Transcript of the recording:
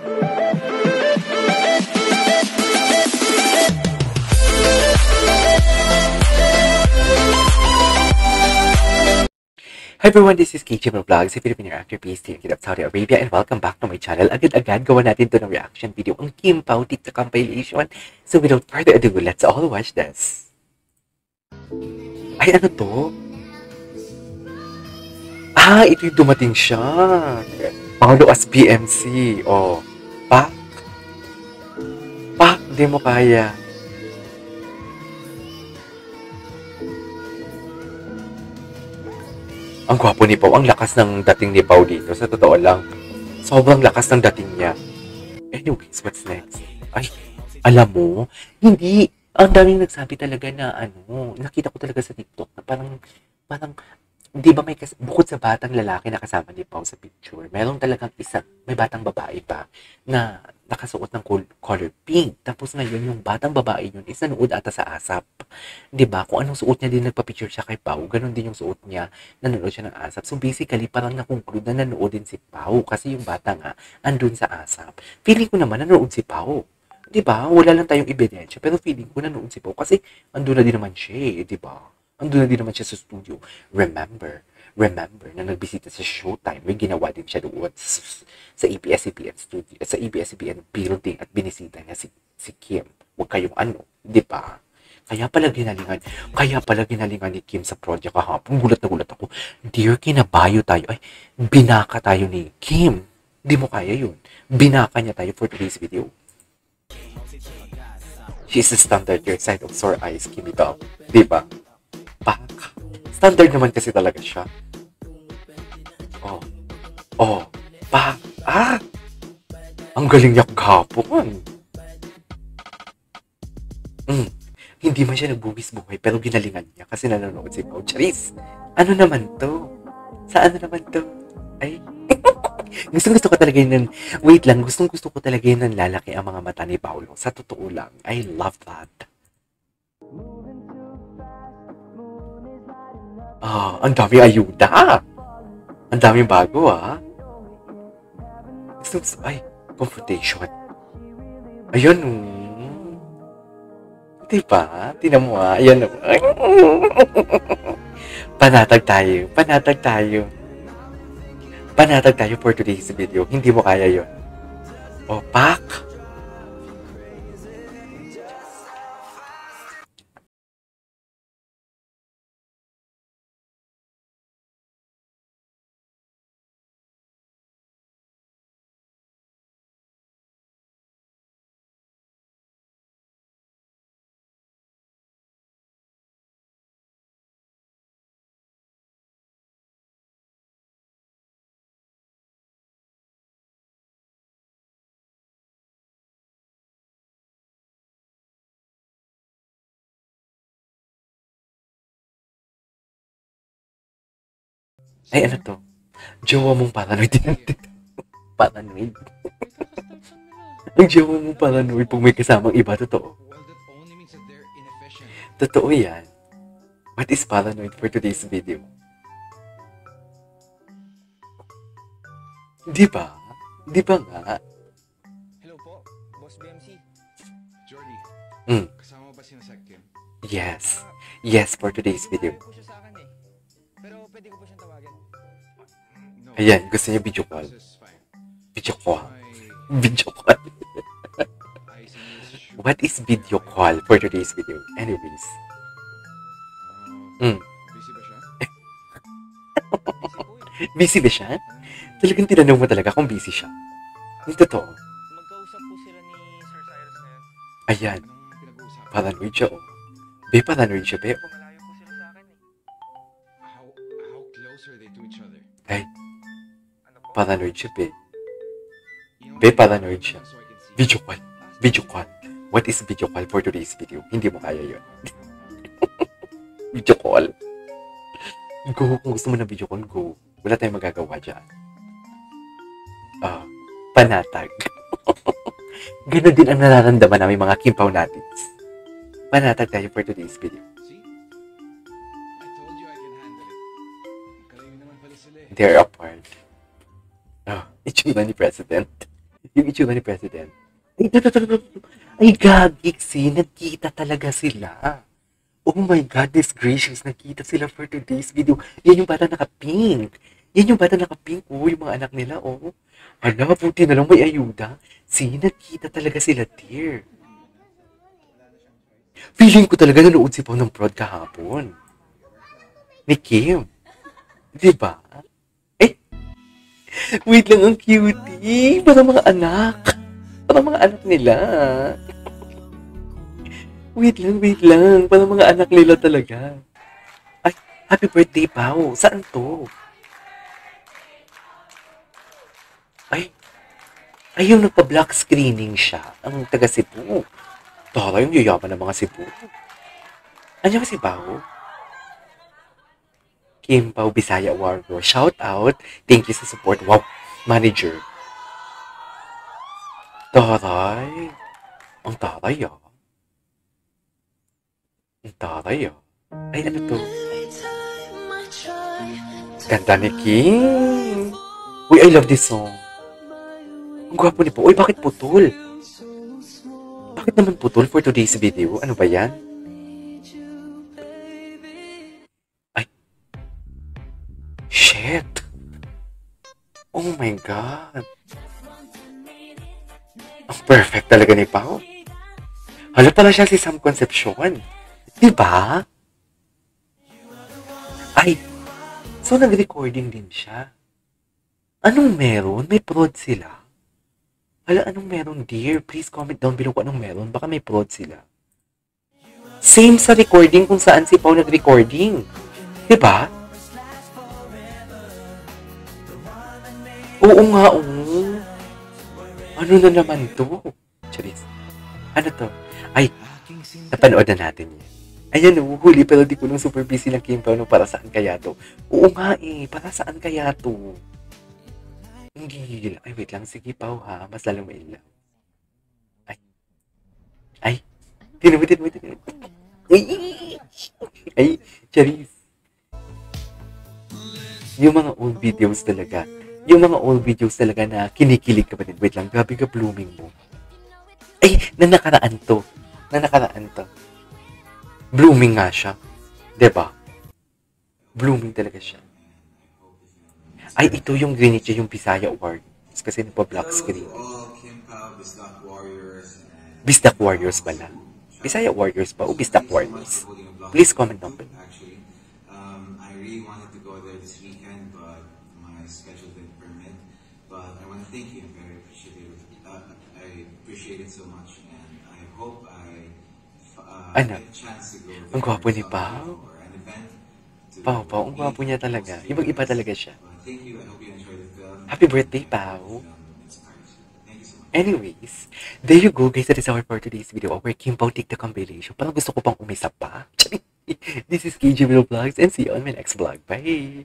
Hi everyone, this is KJ Vlogs, a Filipino actor based here in Saudi Arabia, and welcome back to my channel. Agad-agad gawa natin to ng reaction video, ang Kim Pao TikTok compilation. So without further ado, let's all watch this. Ay, ano to? Ah, ito yung dumating siya. Pangulo as PMC. Oh, Pak, di mo kaya. Ang gwapo ni Pao. Ang lakas ng dating ni Pao dito. Sa totoo lang. Sobrang lakas ng dating niya. Anyways, what's next? Ay, alam mo, hindi. Ang daming nagsabi talaga na nakita ko talaga sa TikTok na parang, di ba bukod sa batang lalaki na kasama ni Pao sa picture, meron talagang may batang babae pa na nakasuot ng color pink. Tapos ngayon, yung batang babae yun is nanood ata sa ASAP. Di ba? Kung anong suot niya din nagpa-picture siya kay Pao, ganun din yung suot niya, nanood siya ng ASAP. So basically, parang na-conclude na nanood din si Pao kasi yung bata nga, andun sa ASAP. Feeling ko naman nanood si Pao. Di ba? Wala lang tayong ebidensya, pero feeling ko nanood si Pao kasi andun na din naman siya, di ba? Andun na din naman siya sa studio. Remember na nagbisita sa Showtime, may ginawa din siya doon sa ABS-CBN studio, sa ABS-CBN building at binisita niya si Kim. Huwag kayong di ba? Kaya pala ginalingan ni Kim sa project kahapon. Gulat na gulat ako. Dear, kinabayo tayo. Ay, binaka tayo ni Kim. Di mo kaya yun. Binaka niya tayo for today's video. She's a standard your side of sore eyes, Kim ito. Di ba? Baka. Standard naman kasi talaga siya. Ang galing niya kahapon. Hindi man siya nagbubis buhay, pero ginalingan niya kasi nanonood si Pao. Charis! Ano naman to? Sa ano naman to? Ay, gusto ko talaga yun. Wait lang, gusto ko talaga yun ng lalaki ang mga mata ni Paolo. Sa totoo lang, I love that. Ang daming ayuda. Ang daming bago, Ay, confrontation. Ayun, diba? Tinan mo, Ayan, Panatag tayo for today's video. Hindi mo kaya yun. Pak! Ay, ano to? Jowa mong paranoid. Paranoid. Ang jowa mong paranoid pag may kasamang iba, totoo. Totoo yan. What is paranoid for today's video? Di ba? Di ba nga? Hello po, Boss BMC. Jordy, kasama ba si Kim? Yes. Yes, for today's video. Po siya sa akin Pero pwede ko po siyang tawagin. No. Ayan, gusto niya video call. Video call. Video call. What is video call for today's video? Anyways. Busy ba siya? Busy ba siya? Talagang tinanong mo talaga kung busy siya. Hindi totoo. Magkausap po sila ni Sir Cyrus ngayon. Ayan. Anong pinag-uusapan? Paranoid siya, paranoid siya, Malayo po sila sa akin How close are they to each other? Ay, Ano po? paranoid siya, You know, paranoid siya. so I can see. Video call. Video call. What is video call for today's video? Hindi mo kaya yun. Video call. Go. Kung gusto mo na video call, go. Wala tayong magagawa dyan. Panatag. Ganon din ang nararamdaman namin mga Kim Pao natin. Panatag tayo for today's video. See? I told you I can handle it. Galing naman pala sila They're apart. Itsura ni President. Yung itsura ni President. Ay, ay, gagiksi, nagkita talaga sila. Oh my God, this gracious, nagkita sila for today's video. Yan yung bata naka-pink. Yan yung bata naka-pink, oh, yung mga anak nila, oh. Hala, buti na lang may ayuda. Nagkita talaga sila, dear. Feeling ko talaga nanood si Pao ng prod kahapon. Ni Kim. Diba? Eh, wait lang, ang cutie. Para mga anak. Para mga anak nila. Wait lang. Para mga anak nila talaga. Ay, happy birthday, Pao. Saan to? Ay, yung nagpa-block screening siya. Ang taga Cebu. Tara, yung yayaman ng mga Cebu. Ano ba si Pao? Kim Pao Bisaya Warrior. Shout out. Thank you sa support. Wow, manager. Taray. Ang taray ah. Ang taray ah. Ay, ano to? Ganda ni Kim. Uy, I love this song. Ang gwapo ni Po. Uy, bakit putol? Bakit naman putol for today's video? Ano ba yan? Ay. Shit. Oh my God. Ang perfect talaga ni Pao. Hala pala siya si Sam Concepcion. Diba? Ay. So, nag-recording din siya. Anong meron? May prod sila. Hala, anong meron, dear? Please comment down below kung anong meron. Baka may prod sila. Same sa recording kung saan si Pao nag-recording. Diba? Oo nga, oo. Ano na naman to? Charis. Ano to? Ay, napanood na natin yan. Ayan, huli pero di ko nung super busy ng Kim Pao no, para saan kaya to? Oo nga eh, para saan kaya to? Hindi. Ay, wait lang. Sige, Pao, ha? Mas lalong mailaw. Ay. Tinan mo. Ay, Charis. Yung mga old videos talaga. Na kinikilig ka pa din. Wait lang, grabe ka blooming mo. Ay, nakaraan to. Blooming nga siya. Diba? Blooming talaga siya. Ay, ito yung Greenwich, yung Bisaya Awards. Kasi nagpa-black screen. Bisdak Warriors pala. Bisaya Warriors pa o Bisdak Warriors? Please comment down below. Actually, I really wanted to go there this weekend, but my schedule didn't permit. But I want to thank you. I'm very appreciative. I appreciate it so much, and I hope I get a chance to go there. Ang gwapo ni Pao. For an event. Pao, ang gwapo niya talaga. Ibang-iba talaga siya. Thank you. I hope you enjoyed the film. Happy birthday, Pao. Thank you so much. Anyways, there you go guys. That is our for today's video. Where Kim Pao take the compilation. Parang gusto ko pang umisa pa. This is KJ Vlogs and see you on my next vlog. Bye!